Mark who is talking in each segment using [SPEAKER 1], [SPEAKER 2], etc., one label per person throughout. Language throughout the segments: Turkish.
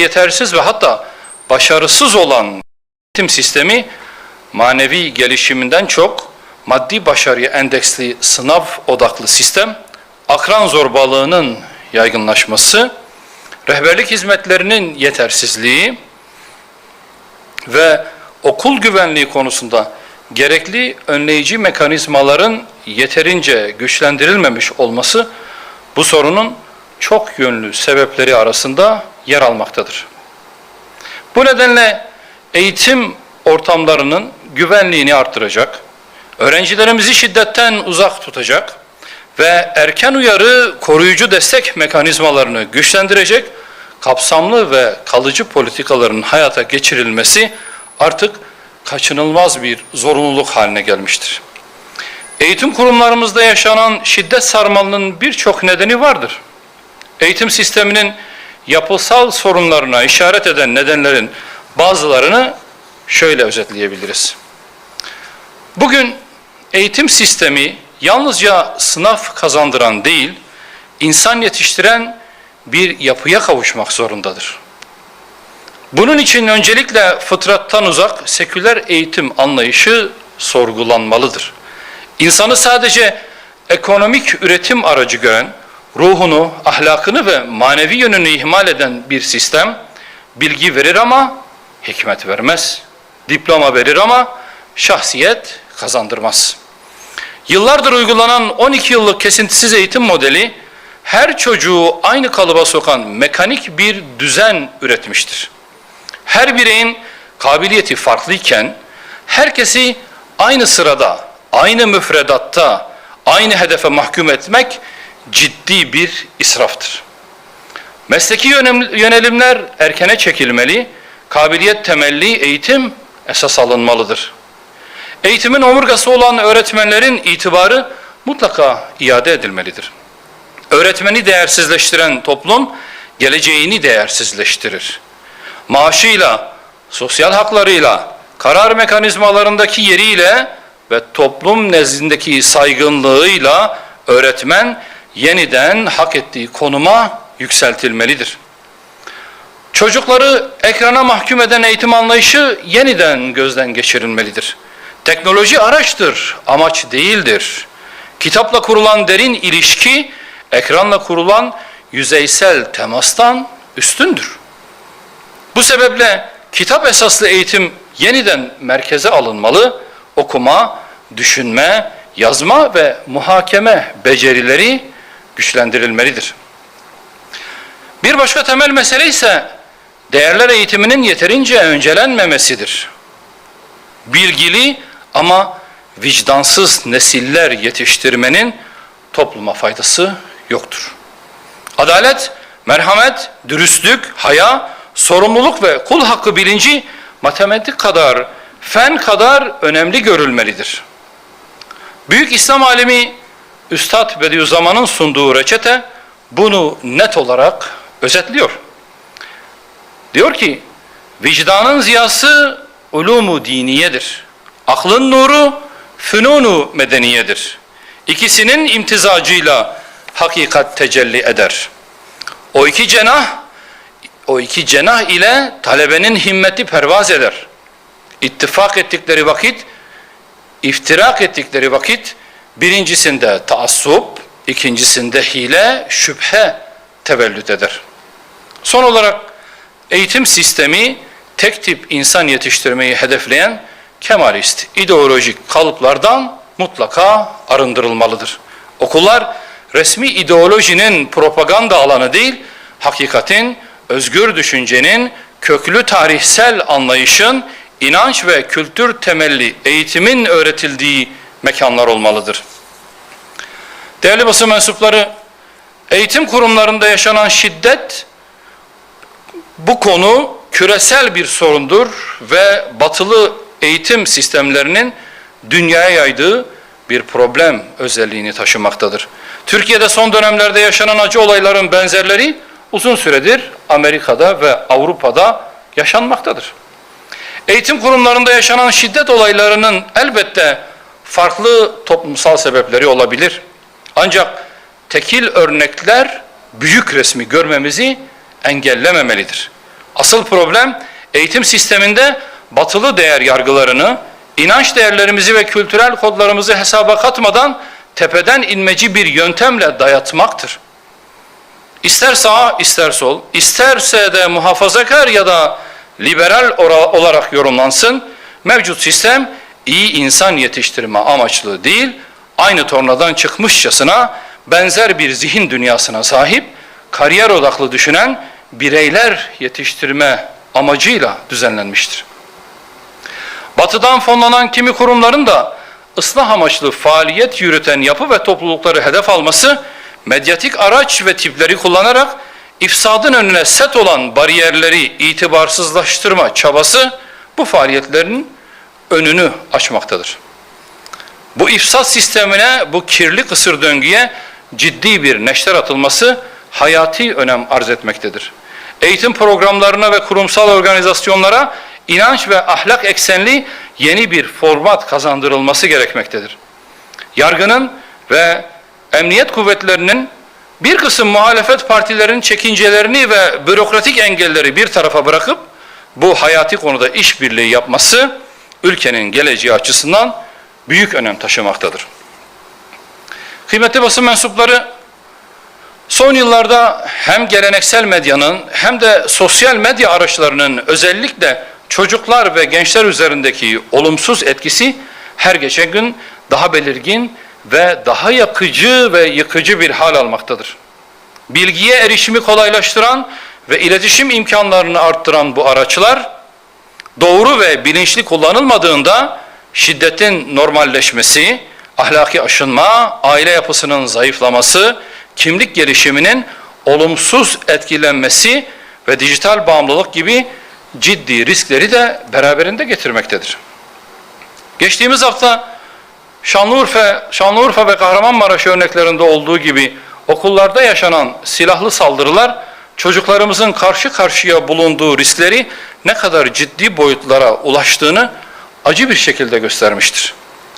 [SPEAKER 1] yetersiz ve hatta başarısız olan eğitim sistemi manevi gelişiminden çok maddi başarıya endeksli sınav odaklı sistem, akran zorbalığının yaygınlaşması, rehberlik hizmetlerinin yetersizliği ve okul güvenliği konusunda gerekli önleyici mekanizmaların yeterince güçlendirilmemiş olması bu sorunun çok yönlü sebepleri arasında yer almaktadır. Bu nedenle eğitim ortamlarının güvenliğini arttıracak, öğrencilerimizi şiddetten uzak tutacak ve erken uyarı, koruyucu destek mekanizmalarını güçlendirecek kapsamlı ve kalıcı politikaların hayata geçirilmesi artık kaçınılmaz bir zorunluluk haline gelmiştir. Eğitim kurumlarımızda yaşanan şiddet sarmalının birçok nedeni vardır. Eğitim sisteminin yapısal sorunlarına işaret eden nedenlerin bazılarını şöyle özetleyebiliriz. Bugün eğitim sistemi yalnızca sınav kazandıran değil, insan yetiştiren bir yapıya kavuşmak zorundadır. Bunun için öncelikle fıtrattan uzak seküler eğitim anlayışı sorgulanmalıdır. İnsanı sadece ekonomik üretim aracı gören, ruhunu, ahlakını ve manevi yönünü ihmal eden bir sistem, bilgi verir ama hikmet vermez. Diploma verir ama şahsiyet kazandırmaz. Yıllardır uygulanan 12 yıllık kesintisiz eğitim modeli, her çocuğu aynı kalıba sokan mekanik bir düzen üretmiştir. Her bireyin kabiliyeti farklıyken, herkesi aynı sırada, aynı müfredatta, aynı hedefe mahkum etmek ciddi bir israftır. Mesleki yönelimler erkene çekilmeli, kabiliyet temelli eğitim esas alınmalıdır. Eğitimin omurgası olan öğretmenlerin itibarı mutlaka iade edilmelidir. Öğretmeni değersizleştiren toplum, geleceğini değersizleştirir. Maaşıyla, sosyal haklarıyla, karar mekanizmalarındaki yeriyle ve toplum nezdindeki saygınlığıyla öğretmen yeniden hak ettiği konuma yükseltilmelidir. Çocukları ekrana mahkum eden eğitim anlayışı yeniden gözden geçirilmelidir. Teknoloji araçtır, amaç değildir. Kitapla kurulan derin ilişki, ekranla kurulan yüzeysel temastan üstündür. Bu sebeple kitap esaslı eğitim yeniden merkeze alınmalı, okuma, düşünme, yazma ve muhakeme becerileri güçlendirilmelidir. Bir başka temel mesele ise değerler eğitiminin yeterince öncelenmemesidir. Bilgili ama vicdansız nesiller yetiştirmenin topluma faydası yoktur. Adalet, merhamet, dürüstlük, haya, sorumluluk ve kul hakkı bilinci matematik kadar, fen kadar önemli görülmelidir. Büyük İslam alimi Üstad Bediüzzaman'ın sunduğu reçete bunu net olarak özetliyor. Diyor ki, vicdanın ziyası ulûmu diniyedir. Aklın nuru fünûnu medeniyedir. İkisinin imtizacıyla hakikat tecelli eder. O iki cenah ile talebenin himmeti pervaz eder. İttifak ettikleri vakit, iftirak ettikleri vakit, birincisinde taassup, ikincisinde hile, şüphe tevellüt eder. Son olarak eğitim sistemi tek tip insan yetiştirmeyi hedefleyen kemalist ideolojik kalıplardan mutlaka arındırılmalıdır. Okullar resmi ideolojinin propaganda alanı değil, hakikatin, özgür düşüncenin, köklü tarihsel anlayışın, inanç ve kültür temelli eğitimin öğretildiği mekanlar olmalıdır. Değerli basın mensupları, eğitim kurumlarında yaşanan şiddet, bu konu küresel bir sorundur ve batılı eğitim sistemlerinin dünyaya yaydığı bir problem özelliğini taşımaktadır. Türkiye'de son dönemlerde yaşanan acı olayların benzerleri uzun süredir Amerika'da ve Avrupa'da yaşanmaktadır. Eğitim kurumlarında yaşanan şiddet olaylarının elbette farklı toplumsal sebepleri olabilir. Ancak tekil örnekler büyük resmi görmemizi engellememelidir. Asıl problem eğitim sisteminde batılı değer yargılarını, inanç değerlerimizi ve kültürel kodlarımızı hesaba katmadan tepeden inmeci bir yöntemle dayatmaktır. İster sağ, ister sol, isterse de muhafazakar ya da liberal olarak yorumlansın, mevcut sistem iyi insan yetiştirme amaçlı değil, aynı tornadan çıkmışçasına benzer bir zihin dünyasına sahip, kariyer odaklı düşünen bireyler yetiştirme amacıyla düzenlenmiştir. Batıdan fonlanan kimi kurumların da ıslah amaçlı faaliyet yürüten yapı ve toplulukları hedef alması, medyatik araç ve tipleri kullanarak ifsadın önüne set olan bariyerleri itibarsızlaştırma çabası bu faaliyetlerin önünü açmaktadır. Bu ifsat sistemine, bu kirli kısır döngüye ciddi bir neşter atılması hayati önem arz etmektedir. Eğitim programlarına ve kurumsal organizasyonlara inanç ve ahlak eksenli yeni bir format kazandırılması gerekmektedir. Yargının ve emniyet kuvvetlerinin bir kısım muhalefet partilerinin çekincelerini ve bürokratik engelleri bir tarafa bırakıp bu hayati konuda işbirliği yapması ülkenin geleceği açısından büyük önem taşımaktadır. Kıymetli basın mensupları, son yıllarda hem geleneksel medyanın hem de sosyal medya araçlarının özellikle çocuklar ve gençler üzerindeki olumsuz etkisi her geçen gün daha belirgin ve daha yakıcı ve yıkıcı bir hal almaktadır. Bilgiye erişimi kolaylaştıran ve iletişim imkanlarını arttıran bu araçlar, doğru ve bilinçli kullanılmadığında şiddetin normalleşmesi, ahlaki aşınma, aile yapısının zayıflaması, kimlik gelişiminin olumsuz etkilenmesi ve dijital bağımlılık gibi ciddi riskleri beraberinde getirmektedir. Geçtiğimiz hafta Şanlıurfa ve Kahramanmaraş örneklerinde olduğu gibi okullarda yaşanan silahlı saldırılar çocuklarımızın karşı karşıya bulunduğu riskleri ne kadar ciddi boyutlara ulaştığını acı bir şekilde göstermiştir.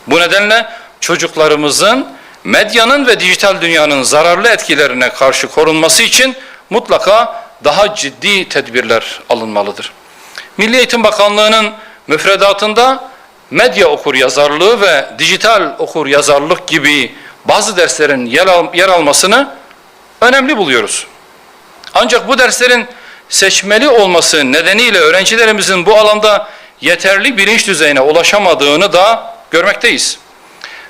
[SPEAKER 1] Bu nedenle çocuklarımızın medyanın ve dijital dünyanın zararlı etkilerine karşı korunması için mutlaka daha ciddi tedbirler alınmalıdır. Milli Eğitim Bakanlığı'nın müfredatında medya okuryazarlığı ve dijital okuryazarlık gibi bazı derslerin yer almasını önemli buluyoruz. Ancak bu derslerin seçmeli olması nedeniyle öğrencilerimizin bu alanda yeterli bilinç düzeyine ulaşamadığını da görmekteyiz.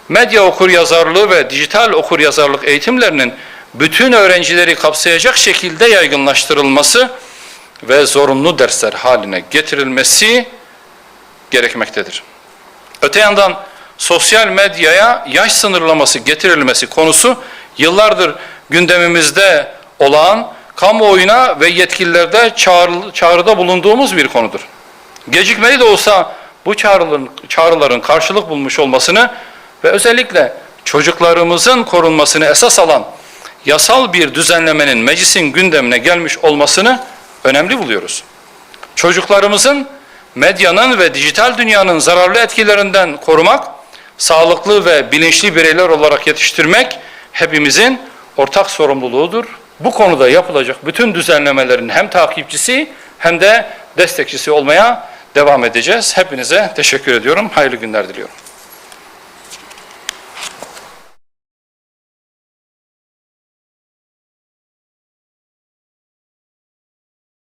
[SPEAKER 1] Medya okuryazarlığı ve dijital okuryazarlık eğitimlerinin bütün öğrencileri kapsayacak şekilde yaygınlaştırılması ve zorunlu dersler haline getirilmesi gerekmektedir. Öte yandan sosyal medyaya yaş sınırlaması getirilmesi konusu yıllardır gündemimizde olan, kamuoyuna ve yetkililerde çağrıda bulunduğumuz bir konudur. Gecikmeli de olsa bu çağrıların karşılık bulmuş olmasını ve özellikle çocuklarımızın korunmasını esas alan yasal bir düzenlemenin meclisin gündemine gelmiş olmasını önemli buluyoruz. Çocuklarımızın medyanın ve dijital dünyanın zararlı etkilerinden korumak, sağlıklı ve bilinçli bireyler olarak yetiştirmek hepimizin ortak sorumluluğudur. Bu konuda yapılacak bütün düzenlemelerin hem takipçisi hem de destekçisi olmaya devam edeceğiz. Hepinize teşekkür ediyorum. Hayırlı günler diliyorum.